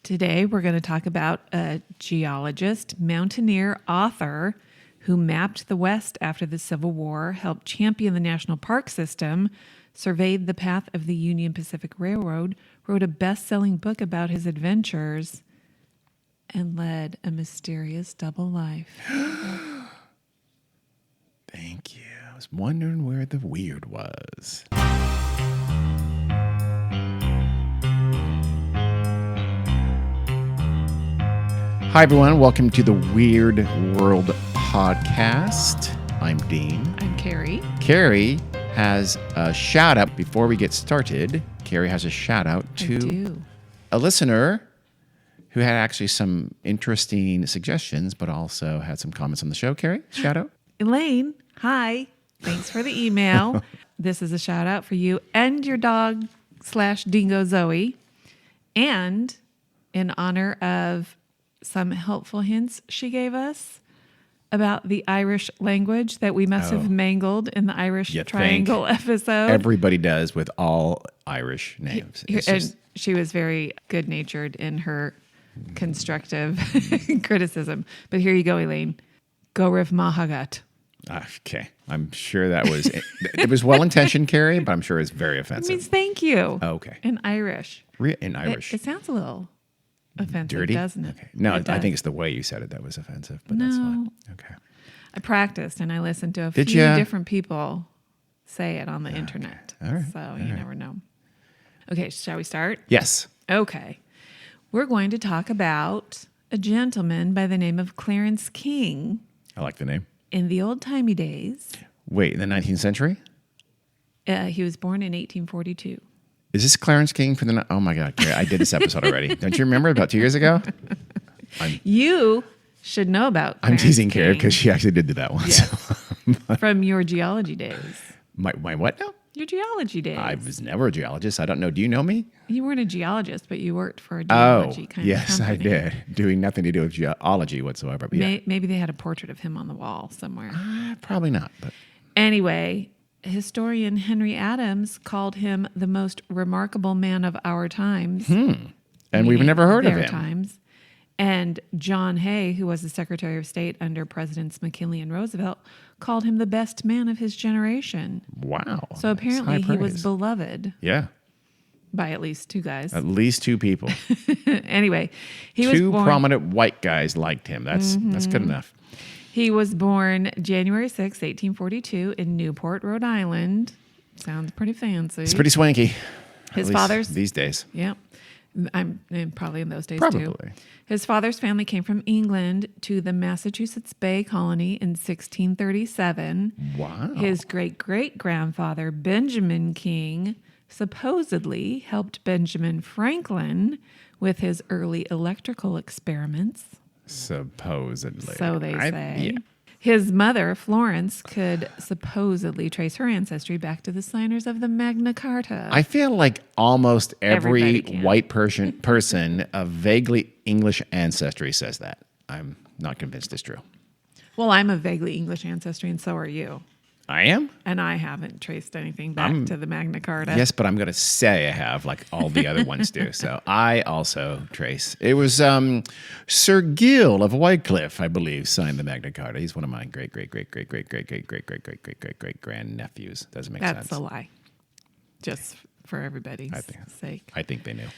Today, we're going to talk about a geologist, mountaineer, author who mapped the West after the Civil War, helped champion the national park system, surveyed the path of the Union Pacific Railroad, wrote a best-selling book about his adventures, and led a mysterious double life. Thank you. I was wondering where the weird was. Hi, everyone. Welcome to the Weird World Podcast. I'm Dean. I'm Carrie. Carrie has a shout out before we get started. Carrie has a shout out to a listener who had actually some interesting suggestions, but also had some comments on the show. Carrie, shout out. Elaine, hi. Thanks for the email. This is a shout out for you and your dog / dingo Zoe. And in honor of some helpful hints she gave us about the Irish language that we must have mangled in the Irish Triangle episode. Everybody does with all Irish names. And she was very good-natured in her constructive criticism. But here you go, Elaine. Go Riv Mahagat. Okay. I'm sure that was... it was well-intentioned, Carrie, but I'm sure it's very offensive. It means thank you. Okay. In Irish. In Irish. It sounds a little offensive, dirty, doesn't it? Okay. No, it I think it's the way you said it that was offensive, but that's fine. Okay. I practiced and I listened to a Did few ya? different people say it on the internet. All right. So you never know. Okay, shall we start? Yes. Okay. We're going to talk about a gentleman by the name of Clarence King. I like the name. In the old-timey days. Wait, in the 19th century? He was born in 1842. Is this Clarence King from the... Oh, my God, Carrie, I did this episode already. Don't you remember about 2 years ago? You should know about I'm Clarence teasing King. Carrie because she actually did do that once. Yes. From your geology days. My what now? Your geology days. I was never a geologist. I don't know. Do you know me? You weren't a geologist, but you worked for a geology kind yes, of company. I did. Doing nothing to do with geology whatsoever. But yeah. Maybe they had a portrait of him on the wall somewhere. Probably not. But Anyway, historian Henry Adams called him the most remarkable man of our times. And we've never heard of their him. Times. And John Hay, who was the Secretary of State under Presidents McKinley and Roosevelt, called him the best man of his generation. Wow. So apparently That's high he was praise. beloved Yeah. by at least two guys. At least two people. Anyway, he was Two born... prominent white guys liked him. That's good enough. He was born January 6, 1842 in Newport, Rhode Island. Sounds pretty fancy. It's pretty swanky. His At least father's... these days. Yeah. I'm probably in those days Probably. too. His father's family came from England to the Massachusetts Bay Colony in 1637. Wow. His great-great-grandfather, Benjamin King, supposedly helped Benjamin Franklin with his early electrical experiments. Supposedly. So they say. Yeah. His mother, Florence, could supposedly trace her ancestry back to the signers of the Magna Carta. I feel like almost every Everybody can. white person of vaguely English ancestry says that. I'm not convinced it's true. Well, I'm of vaguely English ancestry, and so are you. I am? And I haven't traced anything back to the Magna Carta. Yes, but I'm going to say I have, like all the other ones do. So I also trace. It was Sir Gill of Wycliffe, I believe, signed the Magna Carta. He's one of my great grandnephews. Doesn't make sense. That's a lie. Just for everybody's sake. I think they knew.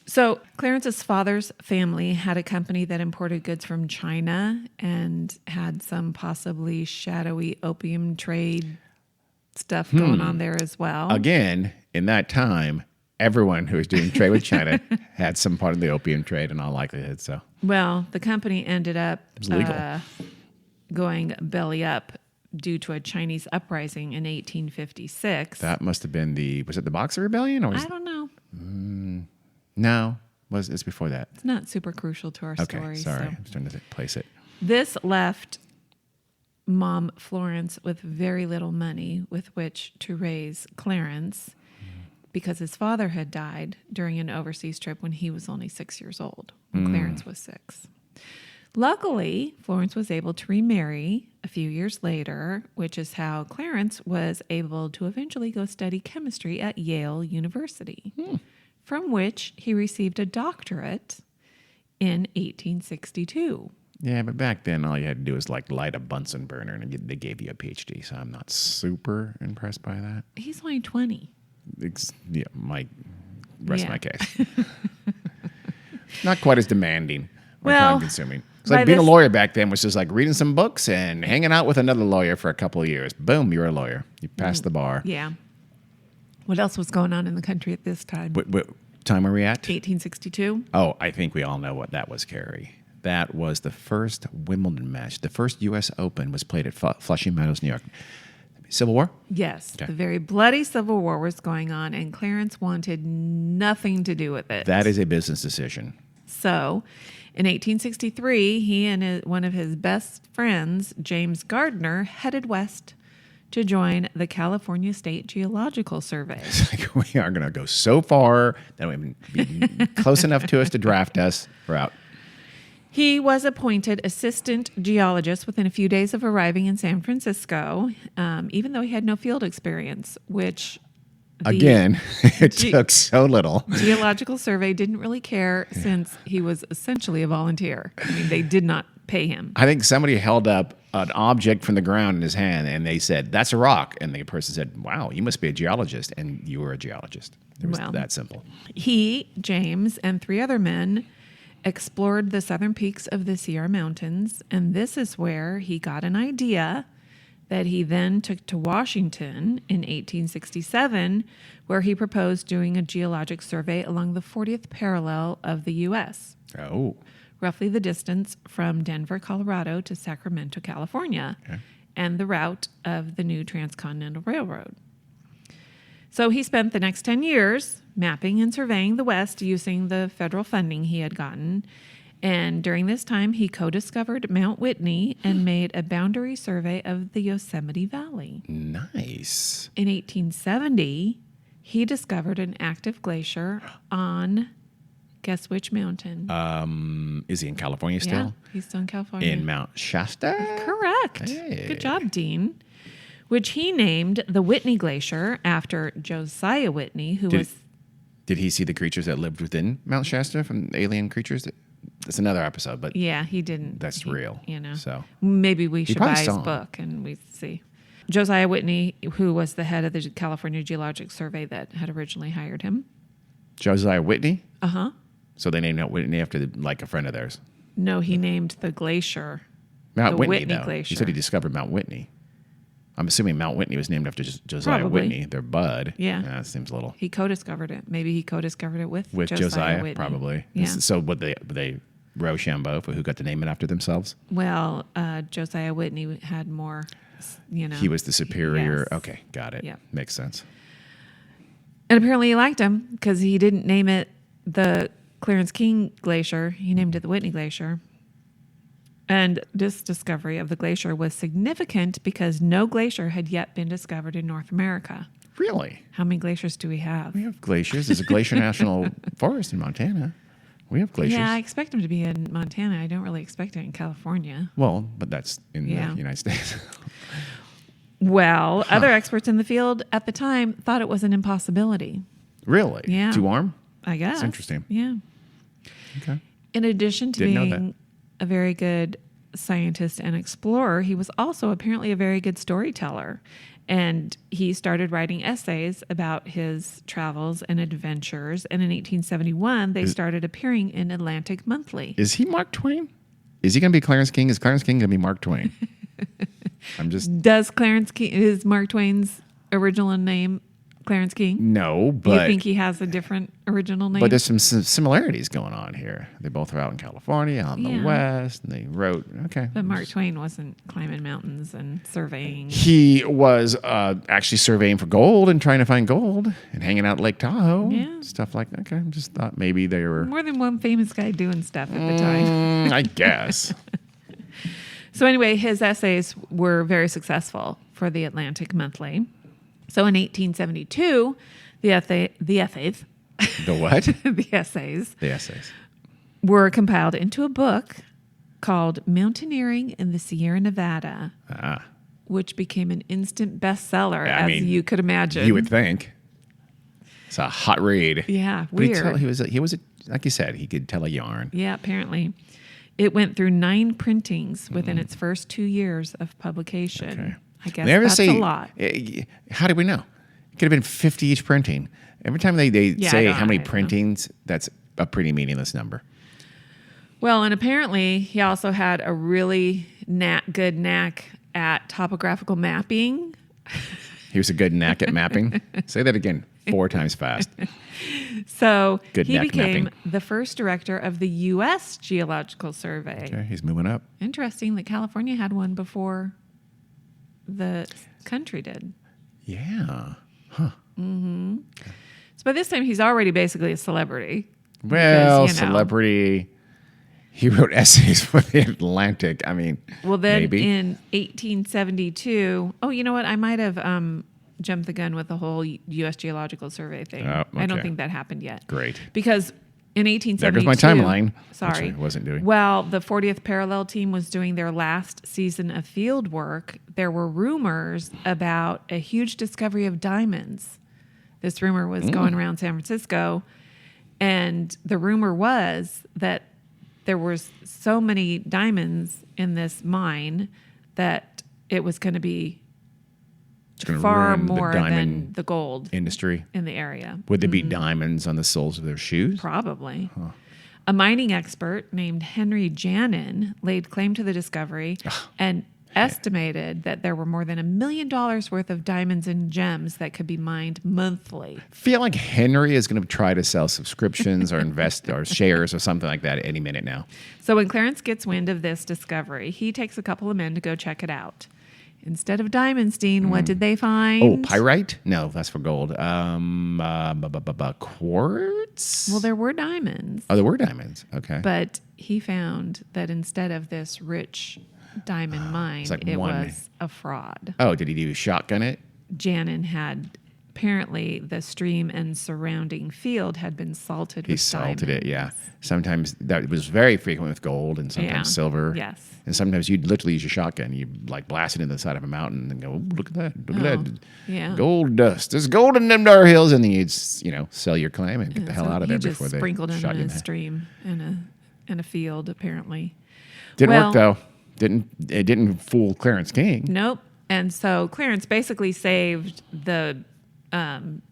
So Clarence's father's family had a company that imported goods from China and had some possibly shadowy opium trade stuff going on there as well. Again, in that time, everyone who was doing trade with China had some part of the opium trade in all likelihood. So, Well, the company ended up legal. Going belly up due to a Chinese uprising in 1856. that must have been was it the Boxer Rebellion? Or I don't know. No, it's before that. It's not super crucial to our Okay, story. sorry. So. I was trying to place it. This left Mom Florence with very little money with which to raise Clarence because his father had died during an overseas trip when he was only 6 years old, when Clarence was 6. Luckily, Florence was able to remarry a few years later, which is how Clarence was able to eventually go study chemistry at Yale University. from which he received a doctorate in 1862. Yeah, but back then, all you had to do was like light a Bunsen burner and they gave you a PhD. So I'm not super impressed by that. He's only 20. Yeah, my case. Not quite as demanding or time consuming. It's like being a lawyer back then was just like reading some books and hanging out with another lawyer for a couple of years. Boom, you're a lawyer. You passed the bar. Yeah. What else was going on in the country at this time? What time are we at? 1862. Oh, I think we all know what that was, Carrie. That was the first Wimbledon match. The first U.S. Open was played at Flushing Meadows, New York. Civil War? Yes. Okay. The very bloody Civil War was going on, and Clarence wanted nothing to do with it. That is a business decision. So, in 1863, he and one of his best friends, James Gardner, headed west to join the California State Geological Survey. It's like we are going to go so far that we be close enough to us to draft us. We're out. He was appointed assistant geologist within a few days of arriving in San Francisco, even though he had no field experience, which again, it took so little. Geological Survey didn't really care since he was essentially a volunteer. I mean, they did not pay him. I think somebody held up an object from the ground in his hand and they said, "That's a rock." And the person said, "Wow, you must be a geologist." And you were a geologist. It was that simple. He, James, and 3 other men explored the southern peaks of the Sierra Mountains, and this is where he got an idea that he then took to Washington in 1867, where he proposed doing a geologic survey along the 40th parallel of the U.S., Oh. roughly the distance from Denver, Colorado to Sacramento, California, and the route of the new Transcontinental Railroad. So he spent the next 10 years mapping and surveying the West using the federal funding he had gotten. And during this time, he co-discovered Mount Whitney and made a boundary survey of the Yosemite Valley. Nice. In 1870, he discovered an active glacier on, guess which mountain? Is he in California still? Yeah, he's still in California. In Mount Shasta? Correct. Hey. Good job, Dean. Which he named the Whitney Glacier after Josiah Whitney, who was... Did he see the creatures that lived within Mount Shasta from alien creatures? That's another episode, but yeah, he didn't. That's real. You know, so maybe we should buy his saw him. book and we see. Josiah Whitney, who was the head of the California Geologic Survey that had originally hired him. Josiah Whitney? Uh-huh. So they named Mount Whitney after like a friend of theirs. No, he named the glacier Mount the Whitney, Whitney though. Glacier. He said he discovered Mount Whitney. I'm assuming Mount Whitney was named after Josiah Probably. Whitney, their bud. Yeah. That seems a little... He co-discovered it. Maybe he co-discovered it with Josiah Whitney. probably. Yeah. So would they Rochambeau for who got to name it after themselves? Well, Josiah Whitney had more, you know. He was the superior. Yes. Okay, got it. Yeah. Makes sense. And apparently he liked him because he didn't name it the Clarence King Glacier. He named it the Whitney Glacier. And this discovery of the glacier was significant because no glacier had yet been discovered in North America. Really? How many glaciers do we have? We have glaciers. There's a Glacier National Forest in Montana. We have glaciers. Yeah, I expect them to be in Montana. I don't really expect it in California. Well, but that's in the United States. Well, other experts in the field at the time thought it was an impossibility. Really? Yeah. Too warm? I guess. That's interesting. Yeah. Okay. In addition to Didn't know being a very good scientist and explorer, he was also apparently a very good storyteller. And he started writing essays about his travels and adventures. And in 1871, they started appearing in Atlantic Monthly. Is he Mark Twain? Is he going to be Clarence King? Is Clarence King going to be Mark Twain? Does Clarence King, is Mark Twain's original name Clarence King? No, but... You think he has a different original name? But there's some similarities going on here. They both are out in California, out in the West, and they wrote, okay. But Mark Twain wasn't climbing mountains and surveying. He was actually surveying for gold and trying to find gold and hanging out at Lake Tahoe. Yeah. Stuff like that. Okay, just thought maybe they were... More than one famous guy doing stuff at the time. I guess. So anyway, his essays were very successful for the Atlantic Monthly. So in 1872, the essays The what? the essays The essays. were compiled into a book called Mountaineering in the Sierra Nevada, which became an instant bestseller, you could imagine. You would think. It's a hot read. Yeah, But weird. he was like you said, he could tell a yarn. Yeah, apparently. It went through 9 printings within its first 2 years of publication. Okay. I guess They never that's say, a lot. How do we know? It could have been 50 each printing. Every time they Yeah, say I how many don't know. printings, that's a pretty meaningless number. Well, and apparently he also had a really good knack at topographical mapping. He was a good knack at mapping. Say that again 4 times fast. So Good he knack became mapping. the first director of the U.S. Geological Survey. Okay, he's moving up. Interesting that California had one before the country did. Yeah. So by this time, he's already basically a celebrity. Well, because, celebrity. He wrote essays for the Atlantic. I mean, Well, then maybe. in 1872, oh, you know what? I might have jumped the gun with the whole U.S. Geological Survey thing. Oh, I don't okay. think that happened yet. Great. Because in 1872, There goes my timeline, Sorry, which I wasn't doing. While the 40th Parallel Team was doing their last season of field work, there were rumors about a huge discovery of diamonds. This rumor was going around San Francisco, and the rumor was that there was so many diamonds in this mine that it was going to be It's gonna far ruin the more than diamond the gold industry. in the area. Would there be diamonds on the soles of their shoes? Probably. A mining expert named Henry Janin laid claim to the discovery and estimated that there were more than $1 million worth of diamonds and gems that could be mined monthly. Feel like Henry is going to try to sell subscriptions or invest or shares or something like that any minute now. So when Clarence gets wind of this discovery, he takes a couple of men to go check it out. Instead of diamonds, Dean, what did they find? Oh, pyrite? No, that's for gold. Quartz? Well, there were diamonds, Oh, there were diamonds. Okay. but he found that instead of this rich diamond mine, like it one. was a fraud. Oh, did he do shotgun it? Janin had apparently the stream and surrounding field had been salted He with salted it, diamonds. yeah. Sometimes that was very frequent with gold and sometimes Yeah. silver. Yes. And sometimes you'd literally use your shotgun. You'd like blast it into the side of a mountain and go, "Ooh, look at that. Look at that. yeah. Gold dust. There's gold in them dar hills." And then you'd, sell your claim and get the hell So out of he there just before they sprinkled him shot you in in a the stream and a field apparently. Didn't Well- work though. It didn't fool Clarence King. Nope. And so Clarence basically saved the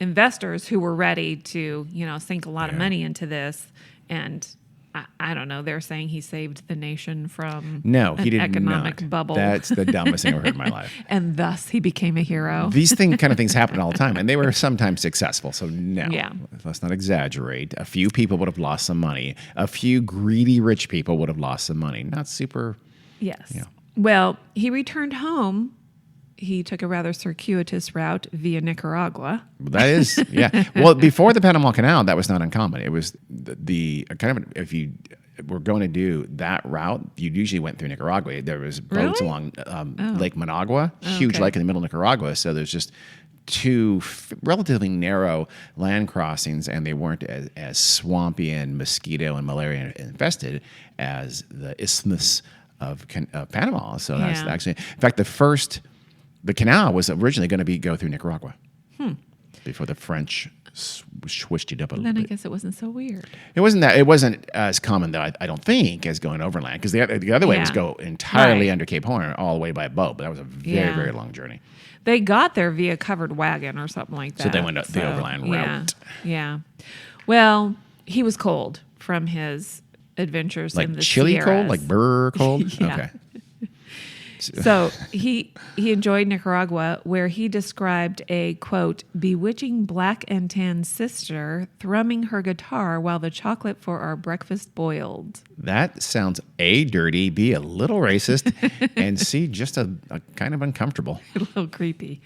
investors who were ready to, sink a lot of money into this. And I don't know, they're saying he saved the nation from No, an he did economic not. bubble. That's the dumbest thing I've ever heard in my life. And thus he became a hero. These kind of things happen all the time, and they were sometimes successful. So no, Yeah. let's not exaggerate. A few people would have lost some money. A few greedy rich people would have lost some money. Not super. Yes. Yeah. Well, he returned home. He took a rather circuitous route via Nicaragua. That is, yeah. Well, before the Panama Canal, that was not uncommon. It was the kind of, if you were going to do that route, you usually went through Nicaragua. There was boats Really? along Lake Managua, huge okay. lake in the middle of Nicaragua. So there's just two relatively narrow land crossings, and they weren't as swampy and mosquito and malaria infested as the Isthmus of Panama. So that's Yeah. actually, in fact, the canal was originally going to go through Nicaragua before the French switched it up a little Then I bit. guess it wasn't so weird. It wasn't as common though. I don't think as going overland, because the other way was Yeah. go entirely Right. under Cape Horn all the way by boat. But that was a very Yeah. very long journey. They got there via covered wagon or something like that. So they went up the overland route. Yeah. Well, he was cold from his adventures Like in the chili Sierras. cold, like burr cold. Yeah. Okay. So he enjoyed Nicaragua, where he described a, quote, bewitching black and tan sister thrumming her guitar while the chocolate for our breakfast boiled. That sounds A, dirty, B, a little racist, and C, just a kind of uncomfortable. A little creepy.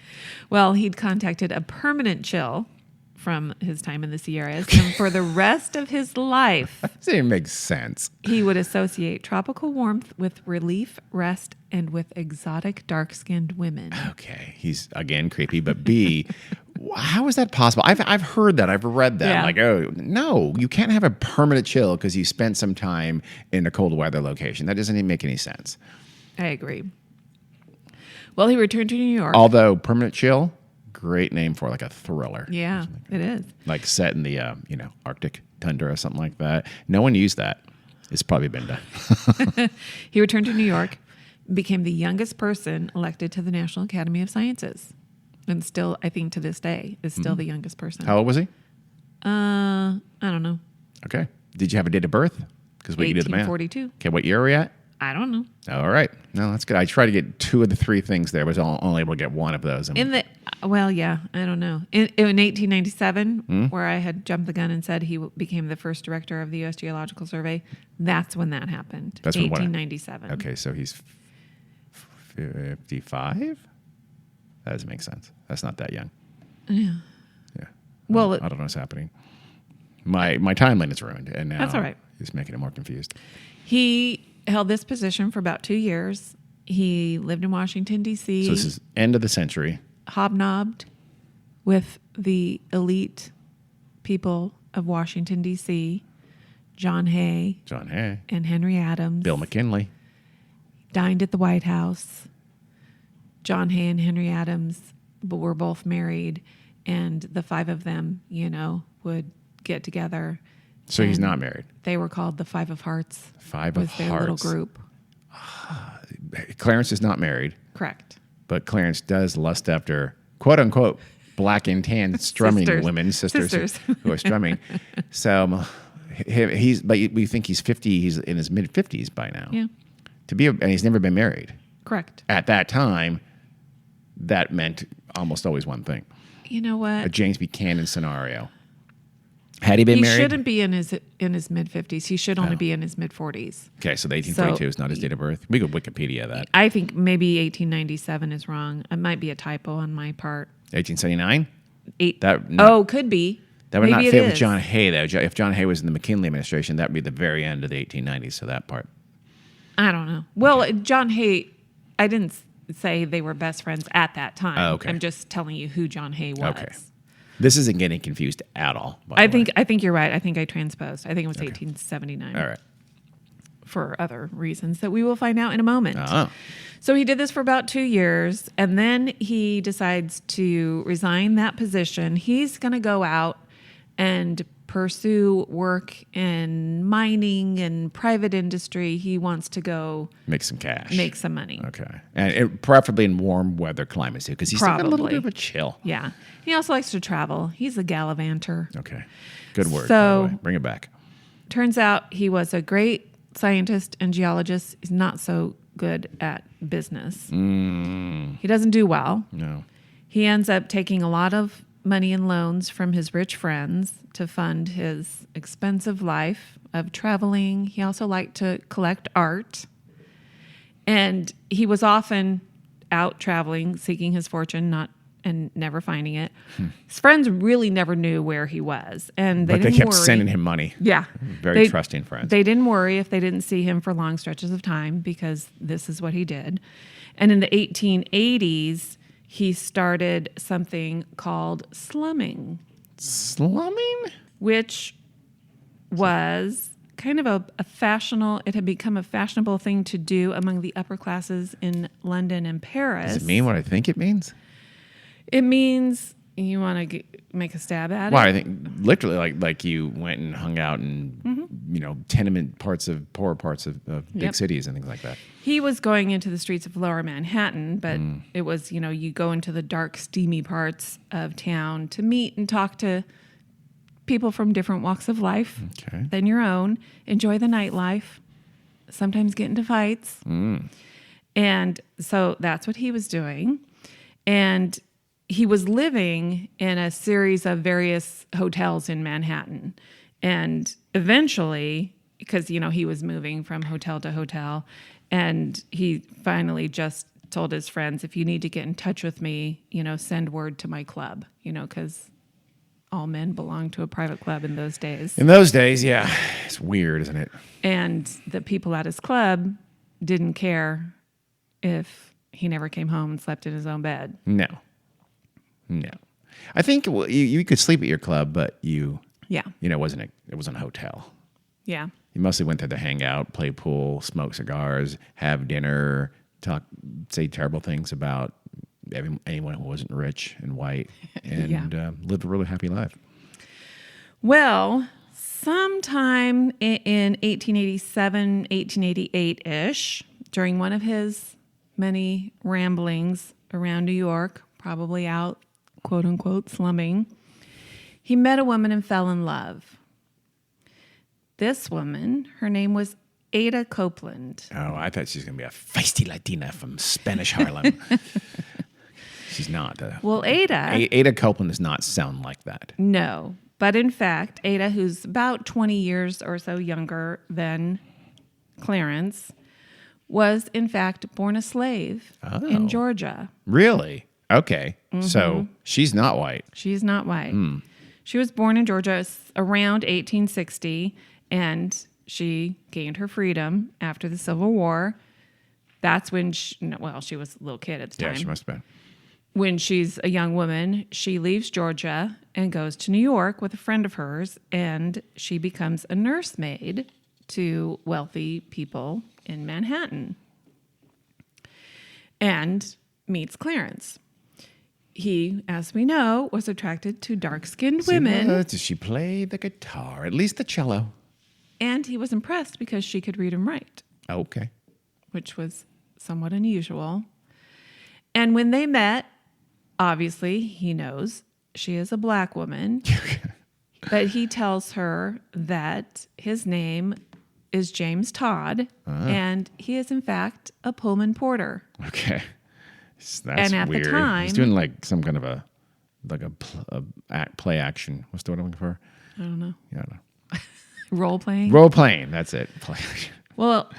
Well, he'd contacted a permanent chill from his time in the Sierras, and for the rest of his life, That even makes sense. he would associate tropical warmth with relief, rest, and with exotic dark-skinned women. Okay, he's again creepy, but B, how is that possible? I've heard that, I've read that. Yeah. Like, oh no, you can't have a permanent chill because you spent some time in a cold weather location. That doesn't even make any sense. I agree. Well, he returned to New York. Although permanent chill great name for like a thriller. Yeah, it is. Like set in the Arctic tundra or something like that. No one used that. It's probably been done. He returned to New York, became the youngest person elected to the National Academy of Sciences, and still, I think to this day, is still the youngest person. How old was he? I don't know. Okay. Did you have a date of birth? Because we can do the math. 1842. Okay, what year are we at? I don't know. All right. No, that's good. I tried to get 2 of the 3 things there. I was only able to get 1 of those. I don't know. In 1897, where I had jumped the gun and said he became the first director of the U.S. Geological Survey, that's when that happened. That's when 1897. Okay, so he's 55? That doesn't make sense. That's not that young. Yeah. Yeah. Well, I don't know what's happening. My timeline is ruined, and now That's all right. He's making it more confused. He held this position for about 2 years. He lived in Washington, D.C. So this is end of the century. Hobnobbed with the elite people of Washington, D.C., John Hay and Henry Adams. Bill McKinley. Dined at the White House. John Hay and Henry Adams were both married, and the 5 of them, would get together. So he's not married. They were called the 5 of Hearts. 5 of was their Hearts. little group. Clarence is not married, Correct. but Clarence does lust after, quote unquote, black and tan strumming sisters who are strumming. So but we think he's 50. He's in his mid 50s by now. Yeah. And he's never been married. Correct. At that time, that meant almost always one thing. You know what? A James Buchanan scenario. Had he been He married? shouldn't be in his mid 50s. He should only be in his mid 40s. Okay, so the 1842 is not his date of birth. We could Wikipedia that. I think maybe 1897 is wrong. It might be a typo on my part. 1879? Could be. That would Maybe not it fit with is. John Hay, though. If John Hay was in the McKinley administration, that would be the very end of the 1890s, so that part. I don't know. Well, John Hay, I didn't say they were best friends at that time. Oh, okay. I'm just telling you who John Hay was. Okay. This isn't getting confused at all. I think you're right. I think I transposed. I think it was 1879. All right. For other reasons that we will find out in a moment. Oh. So he did this for about 2 years, and then he decides to resign that position. He's going to go out and pursue work in mining and private industry. He wants to go make some cash. Make some money. Okay. And preferably in warm weather climates, too, because he's got a little bit of a chill. Yeah. He also likes to travel. He's a gallivanter. Okay. Good word. So, by the way. Bring it back. Turns out he was a great scientist and geologist. He's not so good at business. He doesn't do well. No. He ends up taking a lot of money and loans from his rich friends to fund his expensive life of traveling. He also liked to collect art. And he was often out traveling, seeking his fortune, and never finding it. His friends really never knew where he was. And But they kept sending him money. Yeah. Very trusting friends. They didn't worry if they didn't see him for long stretches of time because this is what he did. And in the 1880s, he started something called slumming. Slumming? Which was kind of it had become a fashionable thing to do among the upper classes in London and Paris. Does it mean what I think it means? It means you want to make a stab at it. Well, I think literally like you went and hung out in, tenement poorer parts of big cities and things like that. He was going into the streets of Lower Manhattan, but it was, you go into the dark, steamy parts of town to meet and talk to people from different walks of life than your own, enjoy the nightlife, sometimes get into fights. And so that's what he was doing. And he was living in a series of various hotels in Manhattan. And eventually, because, he was moving from hotel to hotel, and he finally just told his friends, if you need to get in touch with me, send word to my club, because all men belonged to a private club in those days. In those days, yeah. It's weird, isn't it? And the people at his club didn't care if he never came home and slept in his own bed. No. I think you could sleep at your club, but it wasn't a hotel. Yeah. You mostly went there to hang out, play pool, smoke cigars, have dinner, say terrible things about anyone who wasn't rich and white, and lived a really happy life. Well, sometime in 1887, 1888-ish, during one of his many ramblings around New York, probably out, quote unquote, slumming, he met a woman and fell in love. This woman, her name was Ada Copeland. Oh, I thought she was going to be a feisty Latina from Spanish Harlem. She's not. Well, Ada Copeland does not sound like that. No. But in fact, Ada, who's about 20 years or so younger than Clarence, was in fact born a slave in Georgia. Really? Okay. So she's not white. She's not white. She was born in Georgia around 1860, and she gained her freedom after the Civil War. That's when she was a little kid at the time. Yeah, she must have been. When she's a young woman, she leaves Georgia and goes to New York with a friend of hers, and she becomes a nursemaid to wealthy people in Manhattan and meets Clarence. He, as we know, was attracted to dark-skinned women. Does she play the guitar? At least the cello. And he was impressed because she could read and write. Okay. Which was somewhat unusual. And when they met, obviously, he knows she is a black woman. But he tells her that his name is James Todd, and he is, in fact, a Pullman porter. Okay. That's and at weird. the time... He's doing like some kind of a play action. What's the word I'm looking for? I don't know. Yeah, I don't know. Role-playing? Role-playing, that's it. Play action. Well...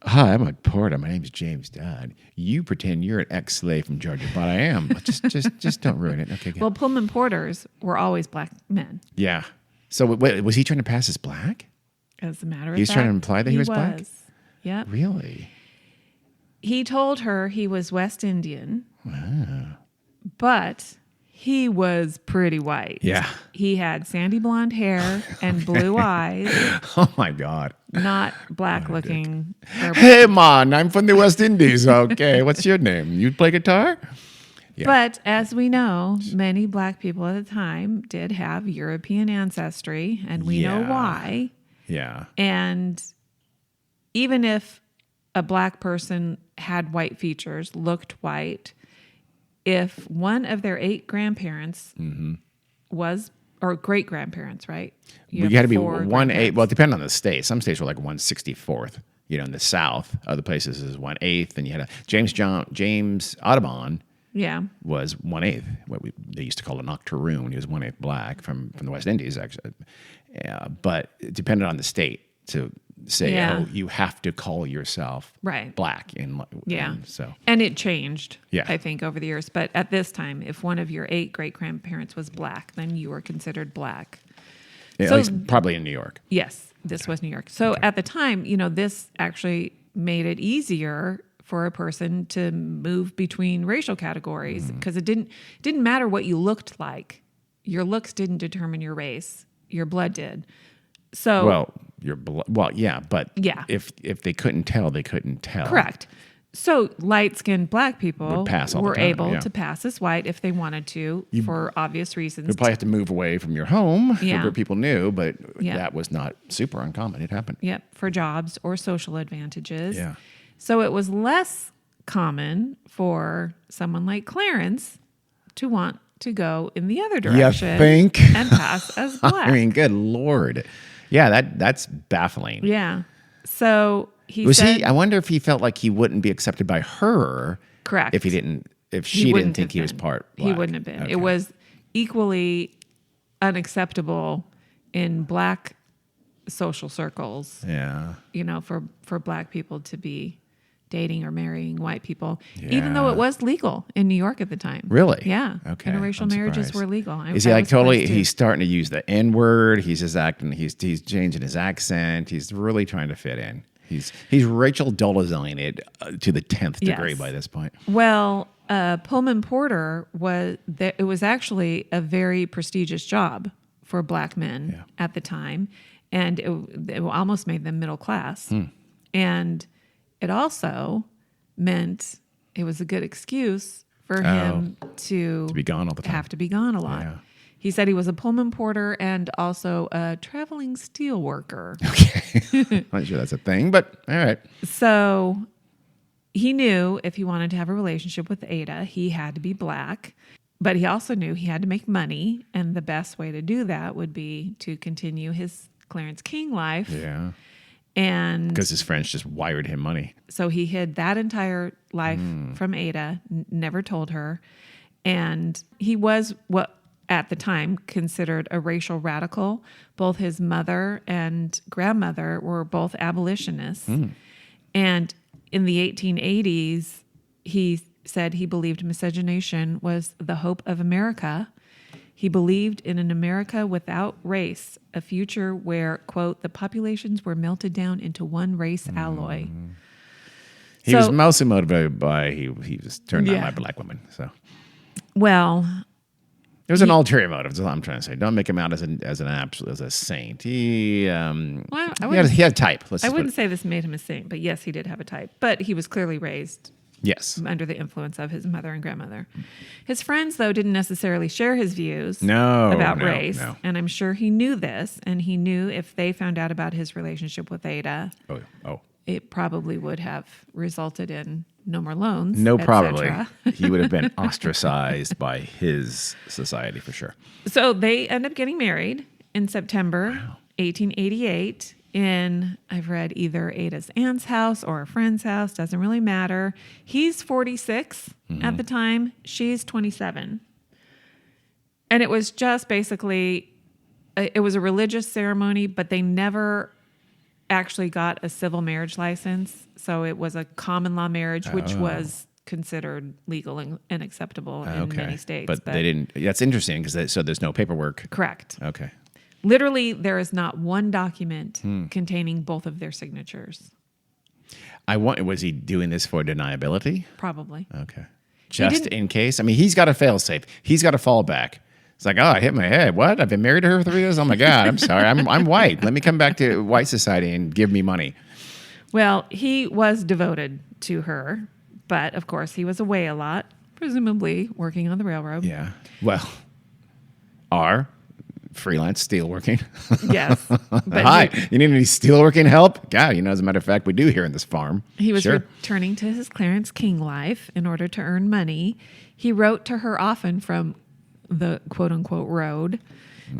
Hi, I'm a porter. My name's James Todd. You pretend you're an ex-slave from Georgia, but I am. But just don't ruin it. Okay. Well, Pullman porters were always black men. Yeah. So wait, was he trying to pass as black? As a matter of fact, He's trying to imply that he was black? Yep. Really? He told her he was West Indian. Wow. But he was pretty white. Yeah. He had sandy blonde hair and blue eyes. Oh my God. Not black looking. Hey man, I'm from the West Indies. Okay. What's your name? You play guitar? Yeah. But as we know, many black people at the time did have European ancestry, and we know why. Yeah. And even if a black person had white features, looked white, if one of their 8 grandparents was, or great grandparents, right? You had to be 1/8. Well, it depended on the state. Some states were like 1/64th. You know, in the South, other places is 1/8. And you had James Audubon. Yeah, was 1/8. What they used to call an octoroon. He was 1/8 black from the West Indies, actually. But it depended on the state to say, oh, you have to call yourself black. And it changed, I think, over the years. But at this time, if one of your 8 great-grandparents was black, then you were considered black. At least probably in New York. Yes, this was New York. So at the time, this actually made it easier for a person to move between racial categories because it didn't matter what you looked like. Your looks didn't determine your race. Your blood did. So if they couldn't tell, they couldn't tell. Correct. So light-skinned black people were able to pass as white if they wanted to for obvious reasons. You'd probably have to move away from your home where people knew, but that was not super uncommon. It happened. Yep, for jobs or social advantages. Yeah. So it was less common for someone like Clarence to want to go in the other direction. You think? And pass as black. I mean, good Lord. Yeah, that's baffling. Yeah. So I wonder if he felt like he wouldn't be accepted by her. Correct. If she didn't think he was part black. He wouldn't have been. Okay. It was equally unacceptable in black social circles. Yeah. For black people to be dating or marrying white people, even though it was legal in New York at the time. Really? Yeah. Okay. Interracial marriages were legal. Is he like totally? He's starting to use the N-word. He's just acting. He's changing his accent. He's really trying to fit in. He's Rachel Dolezal it to the 10th degree by this point. Well, Pullman porter it was actually a very prestigious job for black men at the time, and it almost made them middle class, and it also meant it was a good excuse for him to be gone all the time. have to be gone a lot. Yeah. He said he was a Pullman porter and also a traveling steel worker. Okay. I'm not sure that's a thing, but all right. So he knew if he wanted to have a relationship with Ada, he had to be black. But he also knew he had to make money. And the best way to do that would be to continue his Clarence King life. Yeah. And Because his friends just wired him money. so he hid that entire life from Ada, never told her. And he was what at the time considered a racial radical. Both his mother and grandmother were both abolitionists. And in the 1880s, he said he believed miscegenation was the hope of America. He believed in an America without race, a future where, quote, the populations were melted down into one race alloy. He was mostly motivated by he was turned on Yeah. by black women. So Well, it was an ulterior motive. That's all I'm trying to say. Don't make him out as a saint. He he had type. I wouldn't say this made him a saint, but yes, he did have a type. But he was clearly raised Yes. under the influence of his mother and grandmother. His friends, though, didn't necessarily share his views about race. No. And I'm sure he knew this. And he knew if they found out about his relationship with Ada, Oh. it probably would have resulted in no more loans. No, et probably. cetera. He would have been ostracized by his society for sure. So they end up getting married in September 1888 in, I've read, either Ada's aunt's house or a friend's house. Doesn't really matter. He's 46 at the time. She's 27. And it was just basically, it was a religious ceremony, but they never actually got a civil marriage license. So it was a common law marriage, which was considered legal and acceptable in many states. But they didn't. That's interesting because so there's no paperwork. Correct. Okay. Literally, there is not one document containing both of their signatures. Was he doing this for deniability? Probably. Okay. Just in case. I mean, he's got a fail safe. He's got a fallback. It's like, oh, I hit my head. What? I've been married to her for 3 years. Oh my God. I'm sorry. I'm white. Let me come back to white society and give me money. Well, he was devoted to her, but of course, he was away a lot, presumably working on the railroad. Yeah. Well, freelance steelworking. Yes. But Hi, you need any steelworking help? Yeah, as a matter of fact, we do here in this farm. He was Sure. returning to his Clarence King life in order to earn money. He wrote to her often from the quote-unquote road.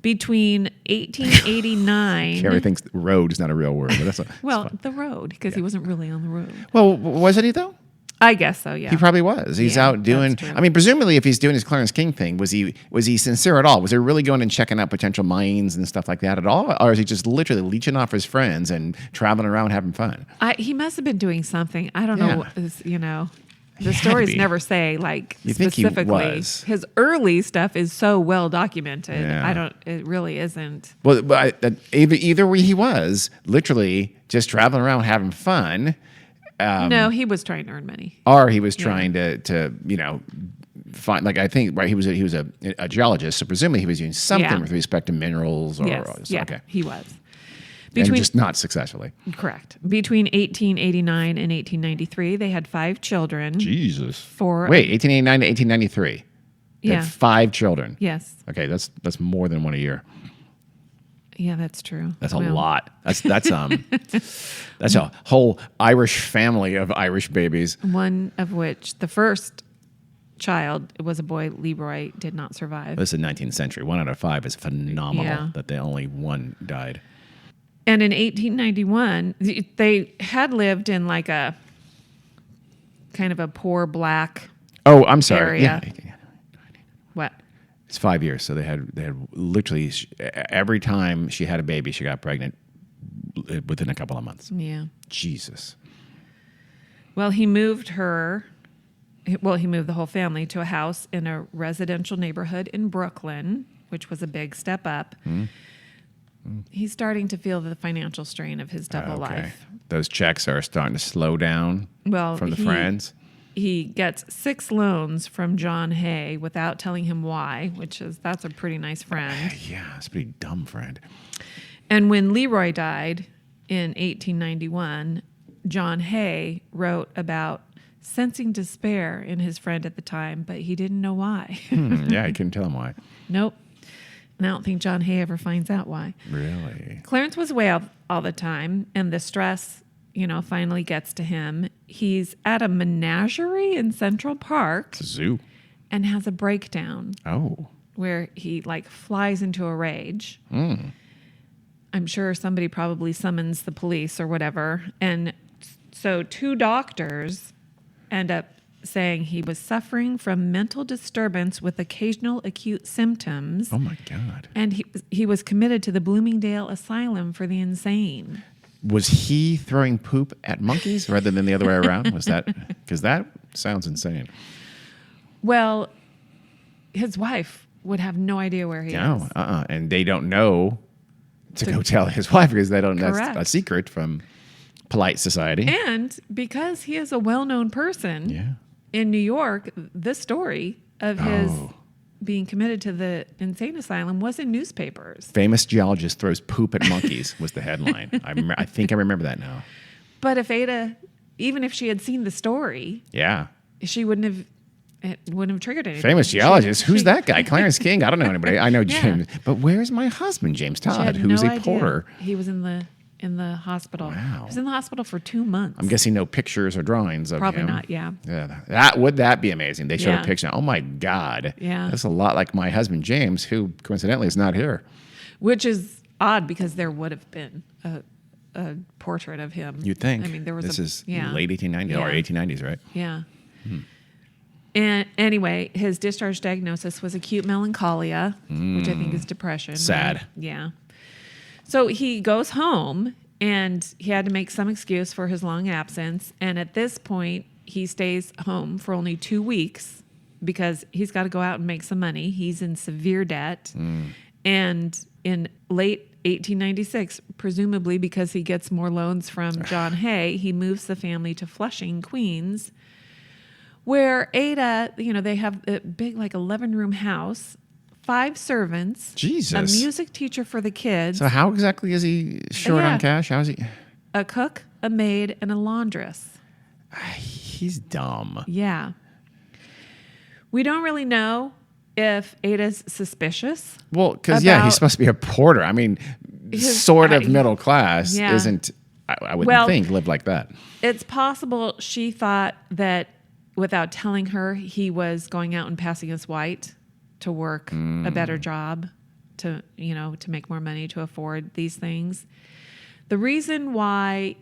Between 1889... Carrie thinks road is not a real word, but that's the road, because he wasn't really on the road. Well, wasn't he though? I guess so, yeah. He probably was. He's out doing. that's true. I mean, presumably, if he's doing his Clarence King thing, was he sincere at all? Was he really going and checking out potential mines and stuff like that at all, or is he just literally leeching off his friends and traveling around having fun? He must have been doing something. I don't Yeah. know. He The had to stories be. never say like You think he specifically. was. His early stuff is so well documented. Yeah. It really isn't. Well, but either way, he was literally just traveling around having fun. No, he was trying to earn money. Or he was trying to find, like, I think, right, he was a geologist, so presumably he was doing something Yeah. with respect to minerals or Yes, yeah, okay. he was. And just not successfully. Correct. Between 1889 and 1893, they had 5 children. Jesus. For 1889 to 1893. They Yeah. had 5 children. Yes. Okay, that's more than one a year. Yeah, that's true. That's a lot. That's a whole Irish family of Irish babies. One of which, the first child, was a boy, Leroy, did not survive. This is the 19th century. 1 out of 5 is phenomenal Yeah. that they only one died. And in 1891, they had lived in like a kind of a poor black Oh, I'm sorry. area. Yeah. What? It's 5 years. So they had literally every time she had a baby, she got pregnant within a couple of months. Yeah. Jesus. Well, he moved the whole family to a house in a residential neighborhood in Brooklyn, which was a big step up. He's starting to feel the financial strain of his double life. Those checks are starting to slow down from the friends. He gets 6 loans from John Hay without telling him why, that's a pretty nice friend. Yeah, it's a pretty dumb friend. And when Leroy died in 1891, John Hay wrote about sensing despair in his friend at the time, but he didn't know why. Yeah, he couldn't tell him why. Nope. And I don't think John Hay ever finds out why. Really? Clarence was away all the time, and the stress, finally gets to him. He's at a menagerie in Central Park. It's a zoo. And has a breakdown. Oh. Where he flies into a rage. I'm sure somebody probably summons the police or whatever. And so 2 doctors end up saying he was suffering from mental disturbance with occasional acute symptoms. Oh my God. And he was committed to the Bloomingdale Asylum for the Insane. Was he throwing poop at monkeys rather than the other way around? Was that, because that sounds insane. Well, his wife would have no idea where he is. And they don't know to go tell his wife because they don't. Correct. That's a secret from polite society. And because he is a well-known person in New York, this story of his being committed to the insane asylum was in newspapers. Famous geologist throws poop at monkeys was the headline. I think I remember that now. But if Ada, even if she had seen the story, she wouldn't have. It wouldn't have triggered anything. Famous geologist. Who's that guy? Clarence King. I don't know anybody. I know James. But where's my husband, James Todd, who's a porter? He was in the hospital. Wow. He was in the hospital for 2 months. I'm guessing no pictures or drawings of Probably him. not, yeah. That be amazing. They showed a picture. Oh my God. Yeah. That's a lot like my husband, James, who coincidentally is not here. Which is odd because there would have been a portrait of him. You'd think. I mean, there was this is late 1890s or 1890s, right? Yeah. And anyway, his discharge diagnosis was acute melancholia, which I think is depression. Sad. Right? Yeah. So he goes home, and he had to make some excuse for his long absence. And at this point, he stays home for only 2 weeks because he's got to go out and make some money. He's in severe debt. And in late 1896, presumably because he gets more loans from John Hay, he moves the family to Flushing, Queens, where Ada, they have a big 11-room house, 5 servants, Jesus, a music teacher for the kids. So how exactly is he short on cash? How is he? A cook, a maid, and a laundress. He's dumb. Yeah. We don't really know if Ada's suspicious. Well, because he's supposed to be a porter. I mean, sort of middle class isn't. I wouldn't think lived like that. It's possible she thought that without telling her, he was going out and passing as white to work a better job, to make more money to afford these things. The reason why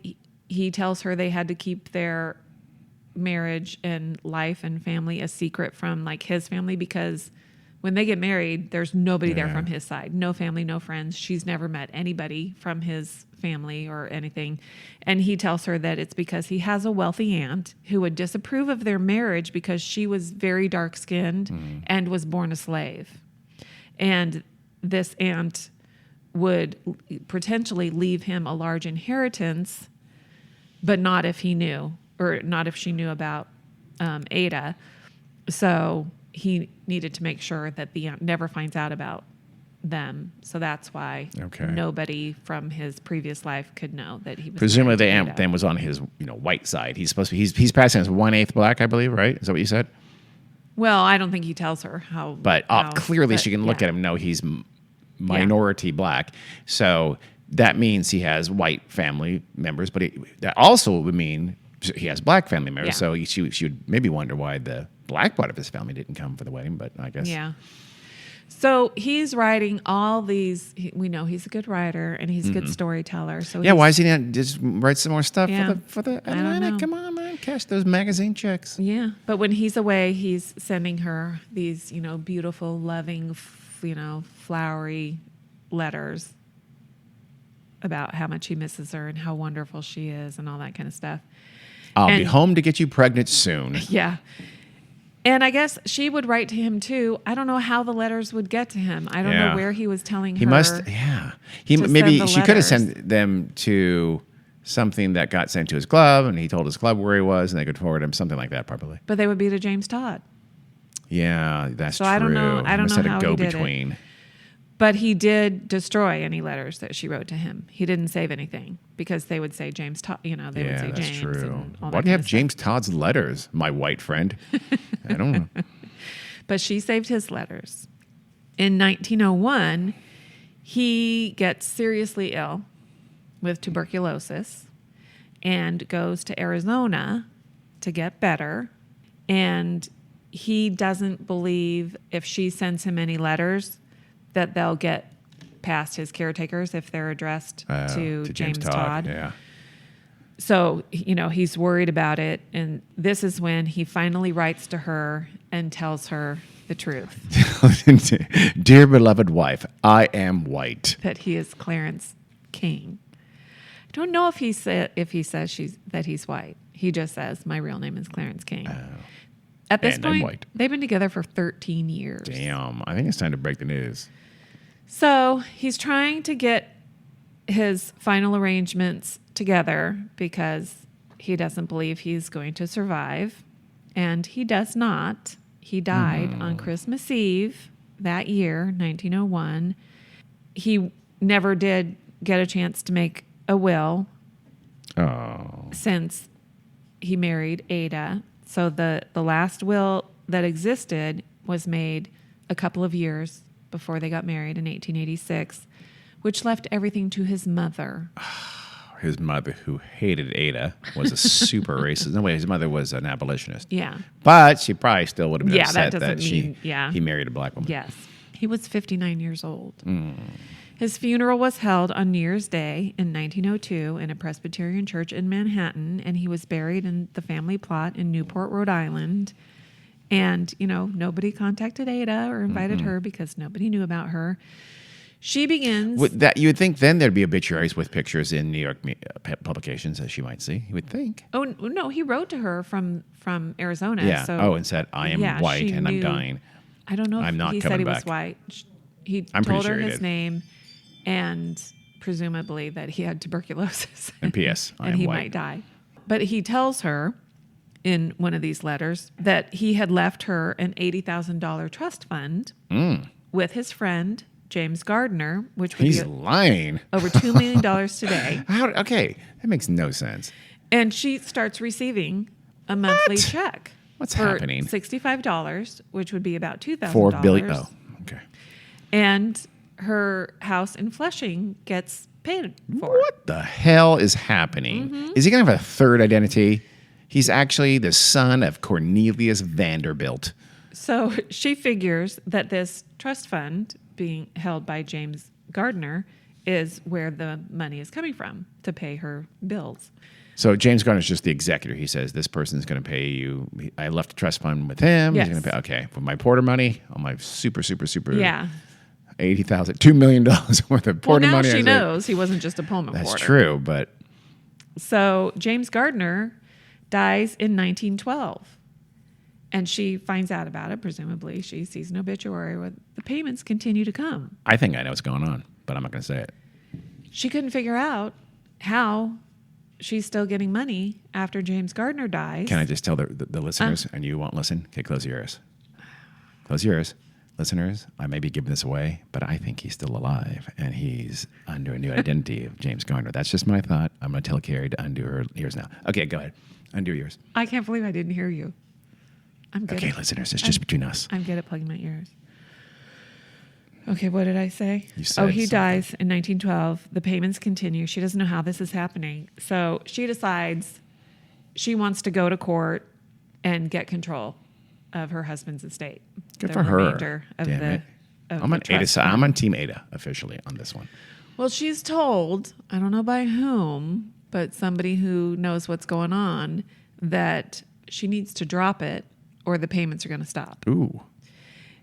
he tells her they had to keep their marriage and life and family a secret from his family, because when they get married, there's nobody there from his side. No family, no friends. She's never met anybody from his family or anything. And he tells her that it's because he has a wealthy aunt who would disapprove of their marriage because she was very dark-skinned and was born a slave. And this aunt would potentially leave him a large inheritance, but not if he knew, or not if she knew about Ada. So he needed to make sure that the aunt never finds out about them. So that's why nobody from his previous life could know that he was. Presumably the aunt then was on his white side. He's supposed to be, he's passing as 1/8 black, I believe, right? Is that what you said? Well, I don't think he tells her how. But clearly she can look at him and know he's minority black. So that means he has white family members, but that also would mean he has black family members. Yeah. So she would maybe wonder why the black part of his family didn't come for the wedding, but I guess. Yeah. So he's writing all these. We know he's a good writer and he's a good storyteller. So why is he not just write some more stuff for the I don't know. Come on, man, cash those magazine checks. Yeah, but when he's away, he's sending her these beautiful, loving, flowery letters about how much he misses her and how wonderful she is and all that kind of stuff. I'll be home to get you pregnant soon. Yeah. And I guess she would write to him too. I don't know how the letters would get to him. I don't know where he was telling her. He must, He maybe she could have sent them to something that got sent to his club, and he told his club where he was, and they could forward him something like that, probably. But they would be to James Todd. Yeah, that's true. I don't know. I don't know how he did it. Go-between. But he did destroy any letters that she wrote to him. He didn't save anything because they would say James Todd, they would say that's James. true. And all Why that do you kind have of James Todd's letters, my white friend? I don't know. stuff. But she saved his letters. In 1901, he gets seriously ill with tuberculosis and goes to Arizona to get better. And he doesn't believe if she sends him any letters that they'll get past his caretakers if they're addressed to James Todd. Yeah. So, he's worried about it. And this is when he finally writes to her and tells her the truth. Dear beloved wife, I am white. That he is Clarence King. I don't know if he says that he's white. He just says, my real name is Clarence King. At this And I'm point, white. they've been together for 13 years. Damn. I think it's time to break the news. So he's trying to get his final arrangements together because he doesn't believe he's going to survive. And he does not. He died on Christmas Eve that year, 1901. He never did get a chance to make a will since he married Ada. So the last will that existed was made a couple of years before they got married in 1886, which left everything to his mother. His mother, who hated Ada, was a super racist. No way, his mother was an abolitionist. Yeah. But she probably still would have been Yeah, upset that doesn't mean- yeah. he married a black woman. Yes. He was 59 years old. His funeral was held on New Year's Day in 1902 in a Presbyterian church in Manhattan, and he was buried in the family plot in Newport, Rhode Island. And, nobody contacted Ada or invited her because nobody knew about her. She begins... You would think then there'd be obituaries with pictures in New York publications, as she might see. You would think. Oh, no, he wrote to her from Arizona. Yeah. So, and said, I am yeah, white she and I'm knew- dying. I don't know if I'm not he said he coming was back. white. He I'm pretty told her sure he his did. name and presumably that he had tuberculosis. And P.S. I and am he white. might die. But he tells her in one of these letters that he had left her an $80,000 trust fund with his friend, James Gardner, which would He's be lying. over $2 million today. Okay, that makes no sense. And she starts receiving a monthly check. What's for happening? $65, which would be about $2,000. $4 billion. Oh, okay. And her house in Flushing gets paid for. What the hell is happening? Is he going to have a third identity? He's actually the son of Cornelius Vanderbilt. So she figures that this trust fund being held by James Gardner is where the money is coming from to pay her bills. So James Garner's just the executor. He says, this person's going to pay you. I left a trust fund with him. Yes. He's going to pay. Okay. For my Porter money, all my super Yeah. $80,000, $2 million worth of Well, Porter now money. she I said, knows he wasn't just a Pullman That's porter. true, but So James Gardner dies in 1912. And she finds out about it, presumably. She sees an obituary where the payments continue to come. I think I know what's going on, but I'm not going to say it. She couldn't figure out how she's still getting money after James Gardner dies. Can I just tell the listeners, and you won't listen? Okay, close your ears. Close your ears. Listeners, I may be giving this away, but I think he's still alive, and he's under a new identity of James Gardner. That's just my thought. I'm going to tell Carrie to undo her ears now. Okay, go ahead. Undo yours. I can't believe I didn't hear you. I'm good. Okay, listeners, it's just between us. I'm good at plugging my ears. Okay, what did I say? You said he something. dies in 1912. The payments continue. She doesn't know how this is happening. So she decides she wants to go to court and get control of her husband's estate. Good the for her. remainder Of Damn the, it. of I'm the on Ada. trust I'm fund. on Team Ada officially on this one. Well, she's told, I don't know by whom, but somebody who knows what's going on, that she needs to drop it or the payments are going to stop. Ooh.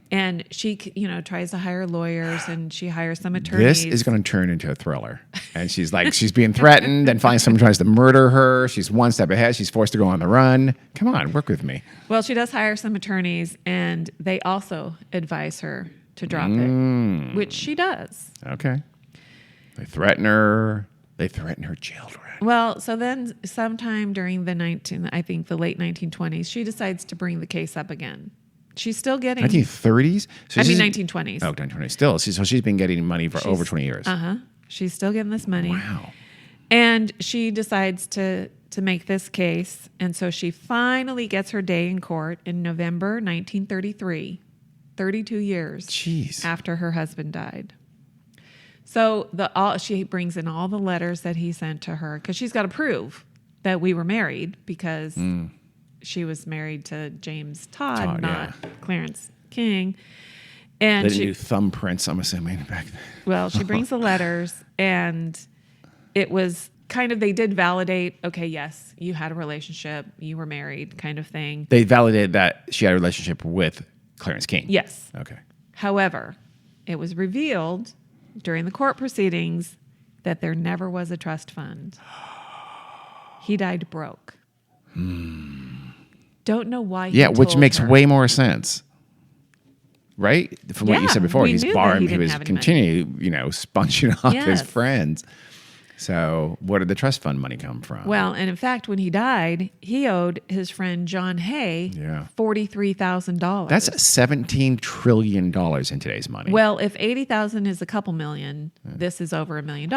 And she, tries to hire lawyers and she hires some attorneys. This is going to turn into a thriller. And she's like, she's being threatened. Then finally someone tries to murder her. She's one step ahead. She's forced to go on the run. Come on, work with me. Well, she does hire some attorneys and they also advise her to drop it, which she does. Okay. They threaten her. They threaten her children. Well, so then sometime during the late 1920s, she decides to bring the case up again. She's still getting. 1930s? So I mean, she's- 1920s. Oh, 1920s. Still. So she's been getting money for over 20 years. She's still getting this money. Wow. And she decides to make this case. And so she finally gets her day in court in November 1933, 32 years Jeez. after her husband died. So she brings in all the letters that he sent to her because she's got to prove that we were married because she was married to James Todd, not Clarence King. And They didn't do thumbprints, I'm assuming, back then. well, she brings the letters, and it was kind of, they did validate, okay, yes, you had a relationship, you were married kind of thing. They validated that she had a relationship with Clarence King. Yes. Okay. However, it was revealed during the court proceedings that there never was a trust fund. He died broke. Don't know why he Yeah, which told makes her. way more sense. Right? From what you Yeah, said before, we he's knew that borrowing, he he didn't was have any money. continually, sponging off his Yes. friends. So where did the trust fund money come from? Well, and in fact, when he died, he owed his friend John Hay $43,000. That's $17 trillion in today's money. Well, if 80,000 is a couple million, this is over $1 million,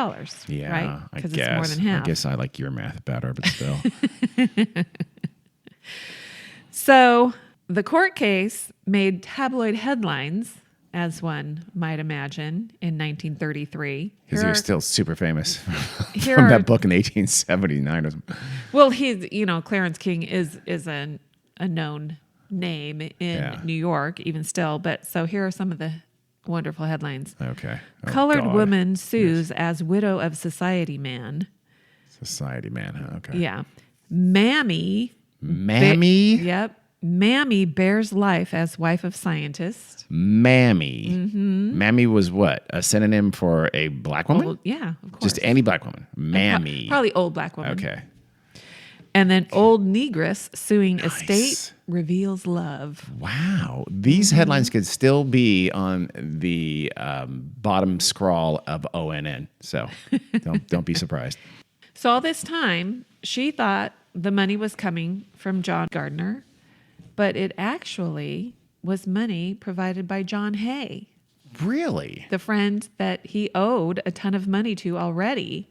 yeah, right? I Because guess. it's more than half. I guess I like your math better, but still. So the court case made tabloid headlines, as one might imagine, in 1933. Because he was still super famous Here from are- that book in 1879 or something. Well, he's, Clarence King is a known name in New York, even still. But so here are some of the wonderful headlines. Okay. Oh, Colored God. woman sues as widow of society man. Society man, huh? Okay. Yeah. Mammy. Mammy? Yep. Mammy bears life as wife of scientist. Mammy. Mm-hmm. Mammy was what? A synonym for a black woman? Old, yeah, of course. Just any black woman. Mammy. Probably old black woman. Okay. And then old negress suing Nice. estate reveals love. Wow. These Mm-hmm. headlines could still be on the bottom scroll of ONN. So don't be surprised. So all this time, she thought the money was coming from John Gardner, but it actually was money provided by John Hay, Really? the friend that he owed a ton of money to already.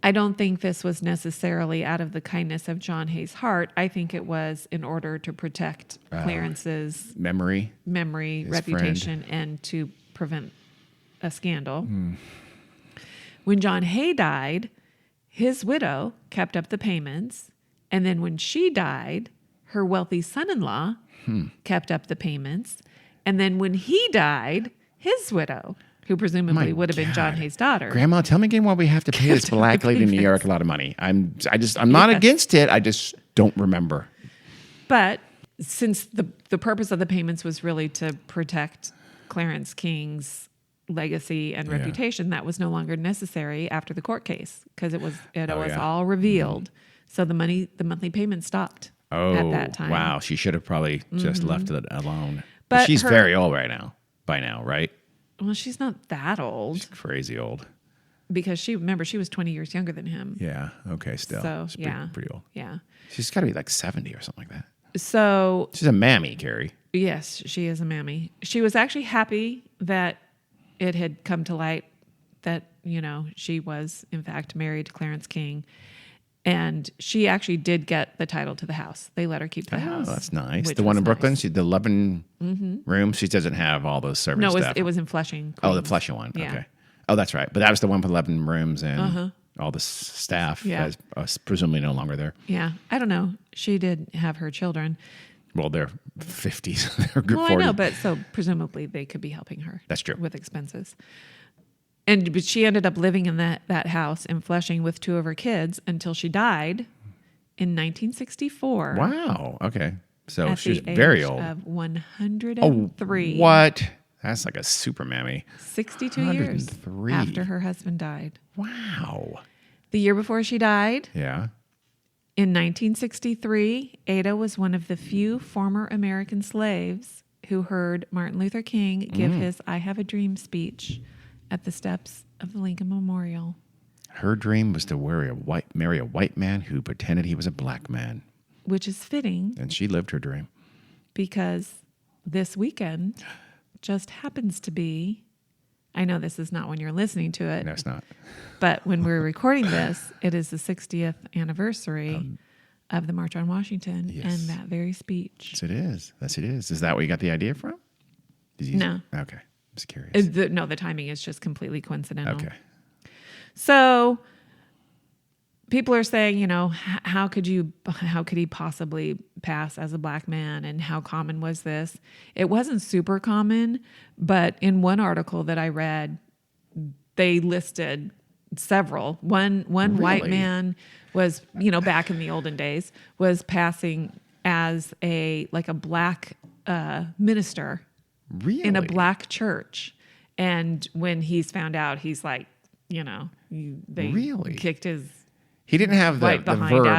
I don't think this was necessarily out of the kindness of John Hay's heart. I think it was in order to protect Clarence's Memory? memory, His reputation, and to prevent a scandal. When John Hay died, his widow kept up the payments. And then when she died, her wealthy son-in-law kept up the payments. And then when he died, his widow, who presumably My would have been John God. Hay's daughter. Grandma, tell me again why we have to pay this black lady in New York a lot of money. I'm not against it. I just don't remember. But since the purpose of the payments was really to protect Clarence King's legacy and reputation, that was no longer necessary after the court case because it was all revealed. So the monthly payment stopped at that time. Wow. She should have probably just left it alone. But she's her- very old by now, right? Well, she's not that old She's crazy old. because she was 20 years younger than him. Yeah. Okay. Still. So, She's yeah. Pretty old. Yeah. She's got to be like 70 or something like that. So, She's a mammy, Carrie. yes, she is a mammy. She was actually happy that it had come to light that, she was in fact married to Clarence King. And she actually did get the title to the house. They let her keep the house. Oh, that's nice. which The one was in Brooklyn, nice. the 11 rooms. She doesn't have all those servant No, stuff. it was in Flushing. Oh, the Queens. Flushing one. Yeah. Okay. Oh, that's right. But that was the one with 11 rooms and all the staff Yeah. is presumably no longer there. Yeah. I don't know. She did have her children. Well, they're 50s. They're good Well, 40s. I know, but so presumably they could be helping her. That's true. With expenses. But she ended up living in that house in Flushing with two of her kids until she died in 1964. Wow. Okay. So At she's the very age old. of 103. What? That's like a super mammy. 62 years 103. after her husband died. Wow. The year before she died, Yeah. in 1963, Ada was one of the few former American slaves who heard Martin Luther King give his I Have a Dream speech at the steps of the Lincoln Memorial. Her dream was to marry a white man who pretended he was a black man. Which is fitting And she lived her dream. because this weekend just happens to be, I know this is not when you're listening to it. No, it's not. But when we're recording this, it is the 60th anniversary of the March on Washington and that very speech. Yes, it is. Yes, it is. Is that where you got the idea from? No. Okay. I'm just curious. The timing is just completely coincidental. Okay. So people are saying, you know, how could he possibly pass as a black man, and how common was this? It wasn't super common, but in one article that I read, they listed several. One white man was, you know, back in the olden days, was passing as a black minister in a black church. And when he's found out, he's like, you know, they kicked his... He didn't have the verb,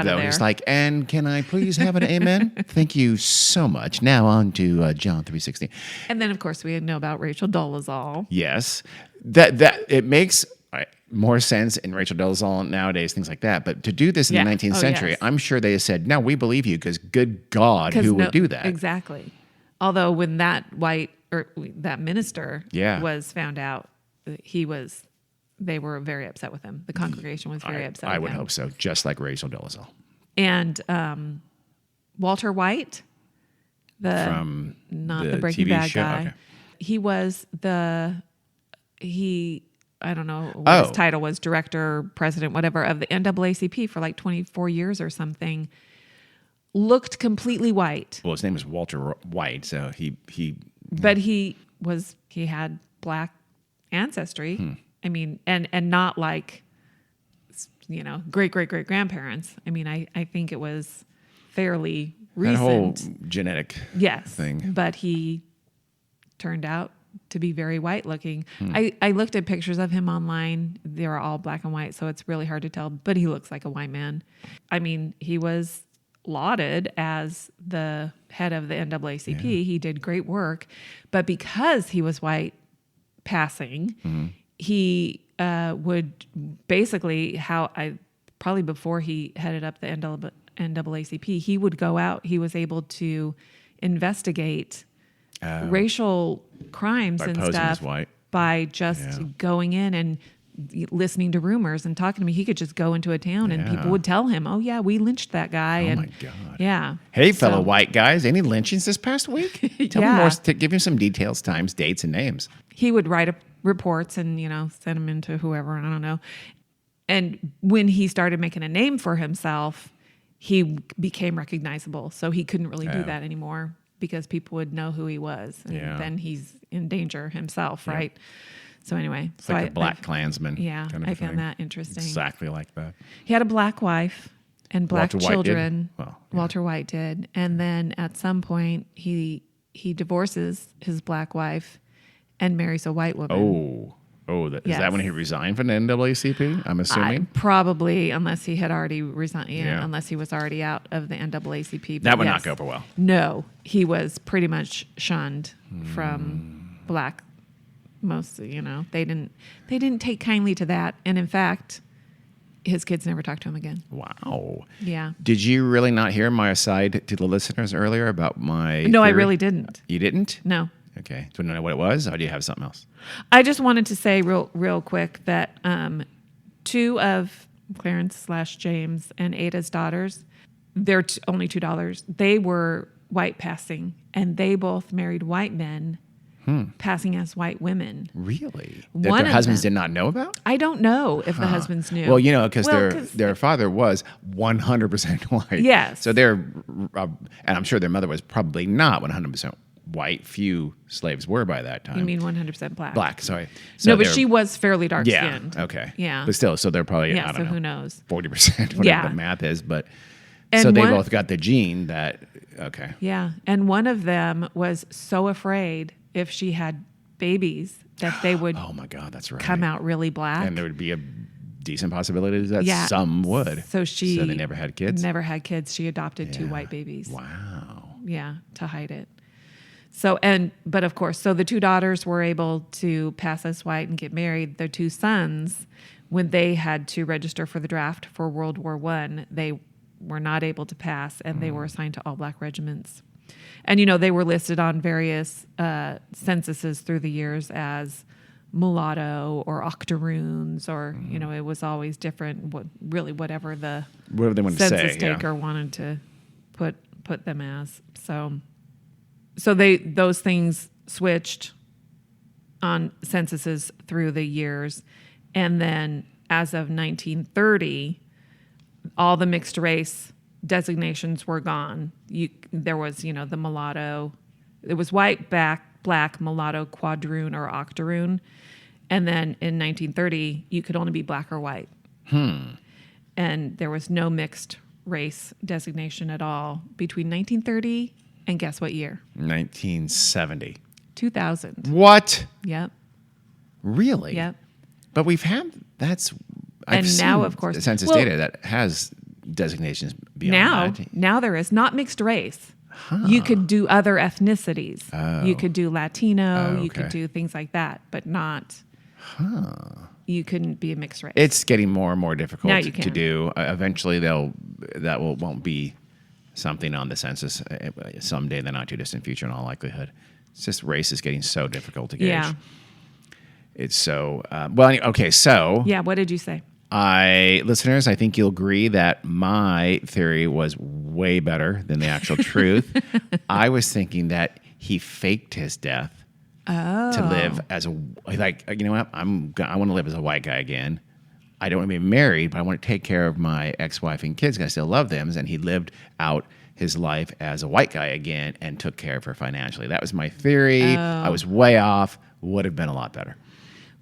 though. There. He's like, and can I please have an amen? Thank you so much. Now on to John 3:16. And then, of course, we know about Rachel Dolezal. Yes. That it makes more sense in Rachel Dolezal nowadays, things like that. But to do this in the 19th century, I'm sure they said, no, we believe you, because good God, who would do that? Exactly. Although when that that minister was found out, they were very upset with him. The congregation was very upset with him. I would hope so, just like Rachel Dolezal. And Walter White, the Breaking TV Bad show? guy, Okay. he was I don't know what his title was, director, president, whatever, of the NAACP for like 24 years or something. Looked completely white. Well, his name is Walter White, so he. But he had black ancestry. I mean, and not like, you know, great grandparents. I mean, I think it was fairly recent. That whole genetic thing. But he turned out to be very white looking. I looked at pictures of him online. They were all black and white, so it's really hard to tell, but he looks like a white man. I mean, he was lauded as the head of the NAACP. He did great work, but because he was white passing, he would basically, probably before he headed up the NAACP, he would go out. He was able to investigate racial crimes and stuff by just going in and listening to rumors and talking to me. He could just go into a town and people would tell him, "Oh yeah, we lynched that guy." Oh my God! Yeah. Hey, fellow white guys, any lynchings this past week? Tell me more. Give me some details, times, dates, and names. He would write up reports and send them into whoever, I don't know. And when he started making a name for himself, he became recognizable. So he couldn't really do that anymore because people would know who he was, and then he's in danger himself, right? So anyway, it's like a black Klansman. Yeah, kind of I found that interesting. Exactly like that. He had a black wife and black children. Walter White did, and then at some point he divorces his black wife and marries a white woman. Is that when he resigned from the NAACP? I'm assuming probably, unless he had already resigned. Unless he was already out of the NAACP. That would not go over well. No, he was pretty much shunned from black. Mostly, they didn't take kindly to that, and in fact, his kids never talked to him again. Wow. Yeah. Did you really not hear my aside to the listeners earlier about my? No, theory? I really didn't. You didn't? No. Okay. Do you know what it was, or do you have something else? I just wanted to say real quick that two of Clarence / James and Ada's daughters, they're only $2. They were white passing, and they both married white men. Passing as white women. Really? That their husbands did not know about? I don't know if the husbands knew. Well, because their father was 100% white. Yes. So and I'm sure their mother was probably not 100% white. Few slaves were by that time. You mean 100% black? Black, sorry. So no, but she was fairly dark-skinned. Yeah, okay. Yeah. But still, so they're probably, I don't know. Who knows? 40%, whatever the math is. But and so they both got the gene that, okay. Yeah, and one of them was so afraid if she had babies that they would oh my God, that's right. come out really black. And there would be a decent possibility that some would. So they never had kids? Never had kids. She adopted 2 white babies. Wow. Yeah, to hide it. So, but of course, so the 2 daughters were able to pass as white and get married. Their 2 sons, when they had to register for the draft for World War I, they were not able to pass, and they were assigned to all black regiments. And, they were listed on various censuses through the years as mulatto or octoroons, or, it was always different, whatever the Whatever they wanted to census say. taker wanted to put them as. So those things switched on censuses through the years. And then as of 1930, all the mixed race designations were gone. There was, the mulatto. It was white, black, mulatto, quadroon, or octoroon. And then in 1930, you could only be black or white. And there was no mixed race designation at all between 1930 and guess what year? 1970. 2000. What? Yep. Really? Yep. But we've had I've And now, seen of course, census data that has designations beyond that. Now there is not mixed race. You could do other ethnicities. You could do Latino. You could do things like that, but not. You couldn't be a mixed race. It's getting more and more difficult Now you to can. do. Eventually, won't be something on the census someday in the not too distant future. In all likelihood, it's just race is getting so difficult to gauge. Yeah. It's so well. Okay, so Yeah. What did you say? Listeners, I think you'll agree that my theory was way better than the actual truth. I was thinking that he faked his death to live as you know what? I want to live as a white guy again. I don't want to be married, but I want to take care of my ex-wife and kids. I still love them. And he lived out his life as a white guy again and took care of her financially. That was my theory. I was way off. Would have been a lot better.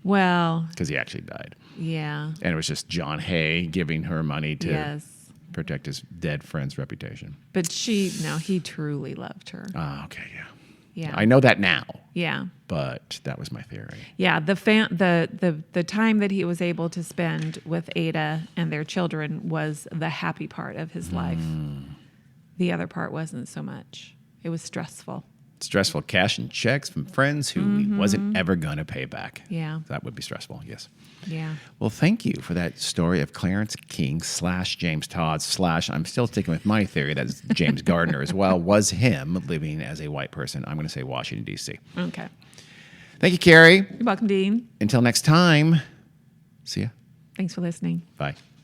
Well, because he actually died. Yeah. And it was just John Hay giving her money to Yes. protect his dead friend's reputation. But he truly loved her. Oh, okay, yeah. Yeah. I know that now, Yeah. but that was my theory. Yeah, the time that he was able to spend with Ada and their children was the happy part of his life. The other part wasn't so much. It was stressful. Stressful cashing checks from friends who he wasn't ever going to pay back. Yeah. That would be stressful, yes. Yeah. Well, thank you for that story of Clarence King / James Todd / I'm still sticking with my theory that James Gardner as well was him living as a white person. I'm going to say Washington, D.C. Okay. Thank you, Carrie. You're welcome, Dean. Until next time, see ya. Thanks for listening. Bye.